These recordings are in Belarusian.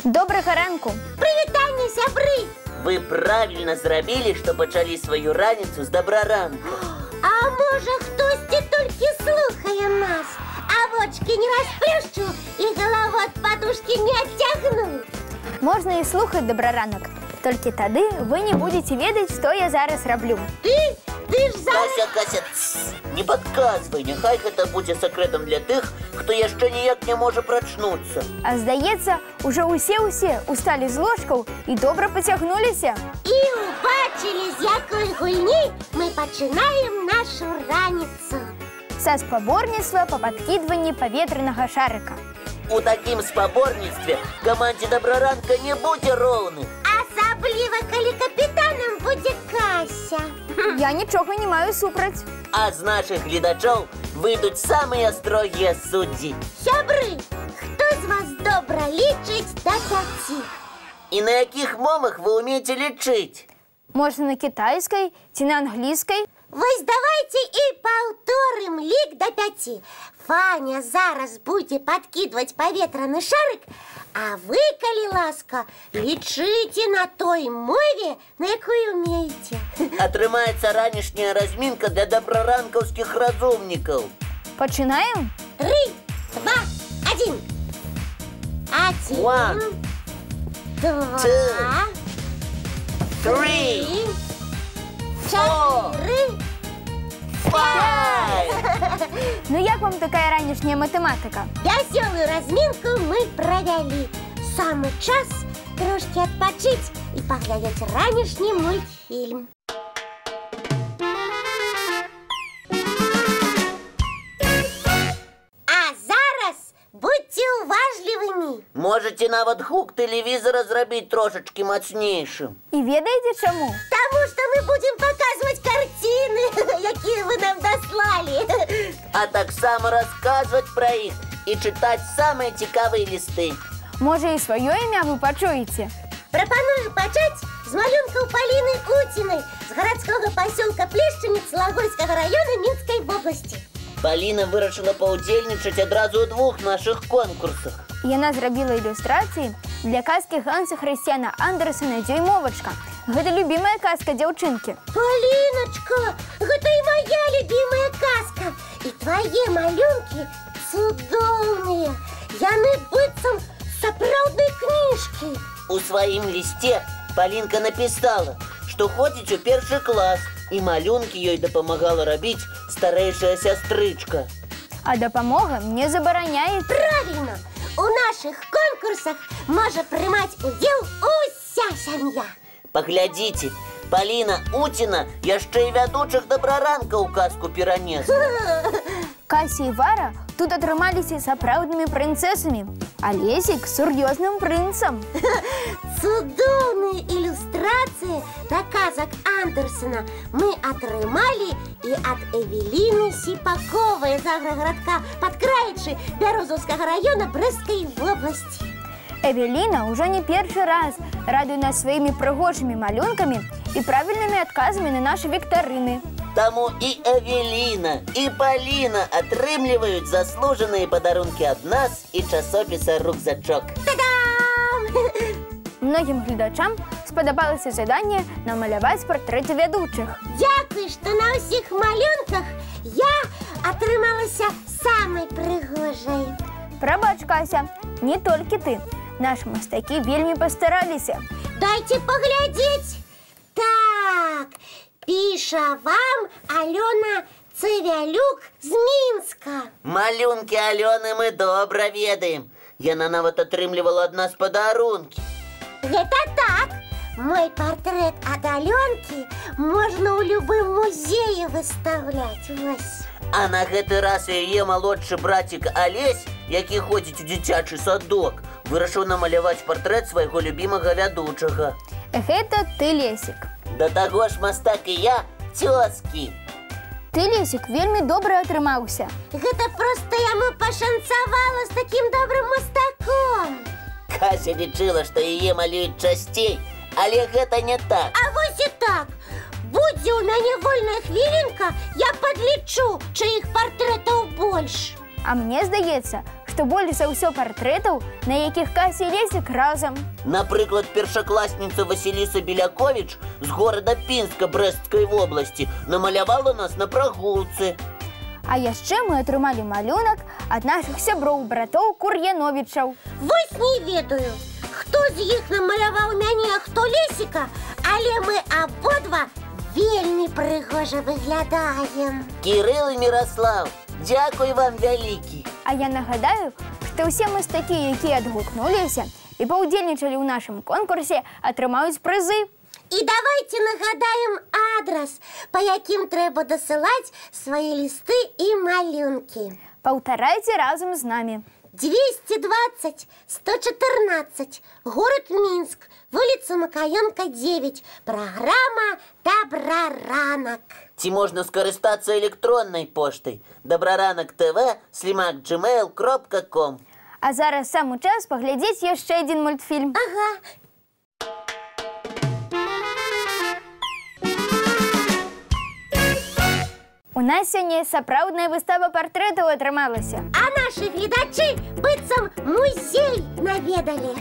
Добрага ранку. Прывітанне, сябры. Вы правильно зрабілі, што пачалі сваю раніцу з добраранку. А можа, хтосьці толькі слухае нас, а вочки не расплюшчу і галаву ад падушкі не адцягну. Можна і слухаць добраранак. Толькі тады вы не будете ведаць, што я зараз раблю. Ты ж зараз... Кася, не падказвай, няхай гэта будзе сакрэтам для тых, хто яшчэ ніяк не можа прачнуцца. А здаецца, уже усе усталі з ложкаў і добра пацягнуліся. І убачылі, з якой гульні мы пачынаем нашу раніцу. Са спаборніцтва па падкідванні паветранага шарыка. У такім спаборніцтве камандзе добраранка не будзе роўных. Асабліва, калі капітанам будзе Кася. Я нічога не маю супраць. А з нашых гледачоў выйдуць самыя строгія суддзі. Сябры, хто з вас добра лічыць да 5? І на якіх мовах вы ўмееце лічыць? Можна на кітайскай ці на англійскай? Вось давайте і паўторым лік да 5. Фаня зараз будзе падкідваць паветраны шарык, а вы, калі ласка, лічыце на той мове, на якой умееце. Атрымаецца ранішняя размінка для добраранкаўскіх разумнікаў. Пачынаем? 3, 2, 1. 1, 2, 3, 4, 5. Ну як вам такая ранішняя матэматыка? Вясёлую разминку мы провели. Самый час трошки отпочить и поглядеть ранешний мультфильм. А зараз будьте уважливыми. Можете нават гук тэлевізора зрабіць трошачкі мацнейшым. І ведаеце чаму? Потому что мы будем показывать картины, якія вы нам дослали. А таксама расказваць пра іх і чытаць самыя цікавыя лісты. Можа, і сваё імя вы пачуеце? Прапаную пачаць з малюнкаў Паліны Уцінай з гарадскога пасёлка Плешчаніц Лагойскага раёна Мінскай вобласці. Паліна вырашыла паўдзельнічаць адразу ў 2 нашых конкурсах. Яна зрабіла ілюстрацыі для казкі Ганса Хрысціяна Андерсена «Дзюймовачка». Гэта любімая казка дзяўчынкі. Паліначка, гэта і моя любімая казка. І твае малюнкі цудоўныя. Яны быццам сапраўднай кніжкі. У сваім лісце Палінка напісала, што ходзіць у 1 клас, і малюнкі ёй дапамагала рабіць старэйшая сястрычка. А дапамога не забараняецца. Правильно! У нашых конкурсах можа прымаць удзел уся сям'я. Паглядзіце, Паліна Уціна яшчэ і вядучых добраранкаў казку перанесла. Кася і Вара тут атрымаліся сапраўднымі прынцэсамі, а Лесік сур'ёзным прынцам. Цудоўныя ілюстрацыі да казак Андерсена мы атрымалі і ад Эвеліны Сіпаковай з аграгарадка Падкраечы Бярозаўскага раёна Брэсцкай вобласці. Эвеліна ўжо не першы раз радуе нас сваімі прыгожымі малюнкамі і правільнымі адказамі на нашы віктарыны. Таму і Эвеліна, і Паліна атрымліваюць заслужаныя падарункі ад нас і часопіса «Рюкзачок». Та-дам! Многім гледачам спадабалася заданне намаляваць партрэты вядучых. Дзякуй, што на ўсіх малюнках я атрымалася самай прыгожай. Прабач, Кася, не толькі ты. Нашы мастакі вельмі пастараліся. Дайце паглядзець. Так, піша вам Алёна Цывялюк з Мінска. Малюнкі Алёны мы добра ведаем. Яна нават атрымлівала ад нас падарункі. Гэта так. Мой партрэт ад Алёнкі можна ў любым музеі выстаўляць. Вось. А на гэты раз яе малодшы брацік Алесь, які ходзіць у дзіцячы садок, вырашыў намаляваць партрэт свайго любімага вядучага. Гэта ты, Лесік. Да таго ж мастак і я цёзкі. Ты, Лесік, вельмі добра атрымаўся. Гэта проста яму пашанцавала з такім добрым мастаком. Кася лічыла, што яе малююць часцей, але гэта не так. А вось і так. Будзе ў мяне вольная хвілінка, я падлічу, чыіх партрэтаў больш. А мне здаецца, што больш за ўсё партрэтаў, на якіх Кася і Лесік разам. Напрыклад, першакласніца Васіліса Беляковіч з горада Пінска Брэсцкай вобласці намалявала нас на прагулцы. А яшчэ мы атрымалі малюнак ад нашых сяброў-братоў Кур'яновічаў. Вось не ведаю, хто з іх намаляваў мяне, а хто Лесіка, але мы абодва вельмі прыгожа выглядаем. Кірыл і Міраслаў, дзякуй вам вялікі. А я нагадаю, што ўсе мастакі, якія адгукнуліся і паўдзельнічалі ў нашым конкурсе, атрымаюць прызы. І давайте нагадаем адрес, па якім трэба дасылаць свае лісты і малюнкі. Паўтарайце разам з намі. 220 114, город Минск, улица Макаёнка, 9. Программа «Добраранок». Ці можна скарыстацца электроннай поштай добраранок.tv@gmail.com. А зараз самы час паглядзець яшчэ адзін мультфільм. Ага. У нас сёння сапраўдная выстава партрэтаў атрымалася. А наши гледачы быццам музей наведалі.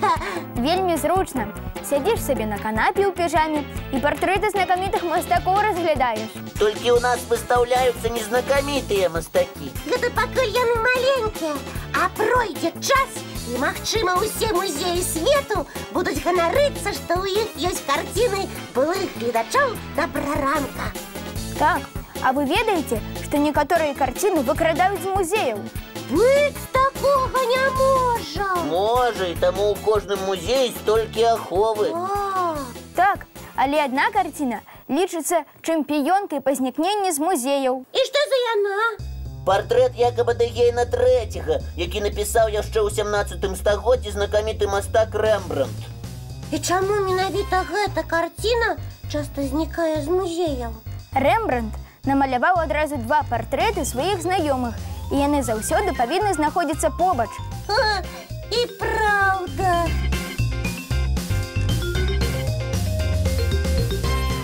Вельмі зручна. Сядзіш сабе на канапе ў піжаме і партрэты знакамітых мастакоў разглядаеш. Толькі ў нас выстаўляюцца незнакамітыя мастакі. Гэта пакуль яны маленькія, а пройдзе час, і, магчыма, усе музеі свету будуць ганарыцца, што ў іх ёсць карціны былых гледачоў «Добраранка». Так, а вы ведаеце, што некаторыя карціны выкрадаюць з музеяў? Быць такога не можа. Можа, і таму ў кожным музеі столькі аховы. Так, але адна карціна лічыцца чэмпіёнкай па знікненні з музеяў. І што за яна? Партрэт Якаба Дэгейна III, які напісаў яшчэ ў 17 стагоддзі знакаміты мастак Рэмбрандт. І чаму менавіта гэта карціна часта знікае з музеяў? Рэмбрандт намаляваў адразу 2 партрэты сваіх знаёмых, і яны заўсёды павінны знаходзіцца побач. І праўда.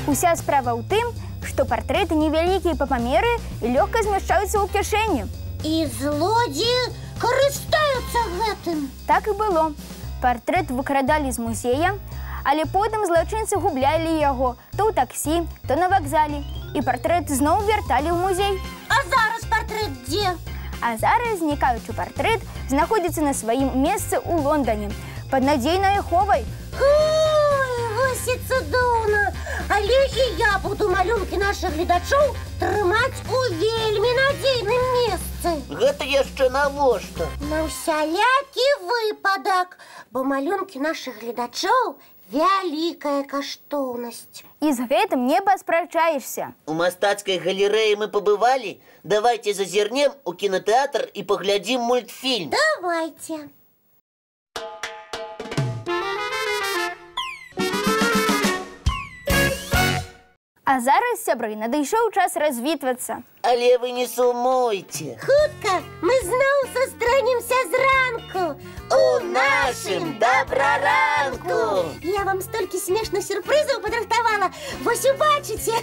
Уся справа ў тым, што партрэты невялікія па памеры і лёгка змяшчаюцца ў кішэні. І злодзеі карыстаюцца гэтым. Так і было. Партрэт выкрадалі з музея, але потым злачынцы гублялі яго то ў таксі, то на вакзале. І партрэт зноў вярталі ў музей. А зараз партрэт дзе? А зараз знікаючы партрэт знаходзіцца на сваім месцы ў Лондоне пад надзейнай аховай. Вось і цудоўна! Але і я буду малюнкі нашых гледачоў трымаць у вельмі надзейным месцы. Гэта яшчэ навошта? На ўсялякі выпадак, бо малюнкі нашых гледачоў вялікая каштоўнасць. І з гэтым не паспрачаешся. У мастацкай галерэі мы пабывалі. Давайте зазірнем у кінатэатр і паглядзім мультфільм. Давайте. А зараз, сябры, надышоў час развітвацца. Але вы не сумуйце. Хутка мы зноў сустрэнемся зранку У нашым Добраранку! Я вам столькі смешных сюрпрызаў падрыхтавала. Вось убачыце.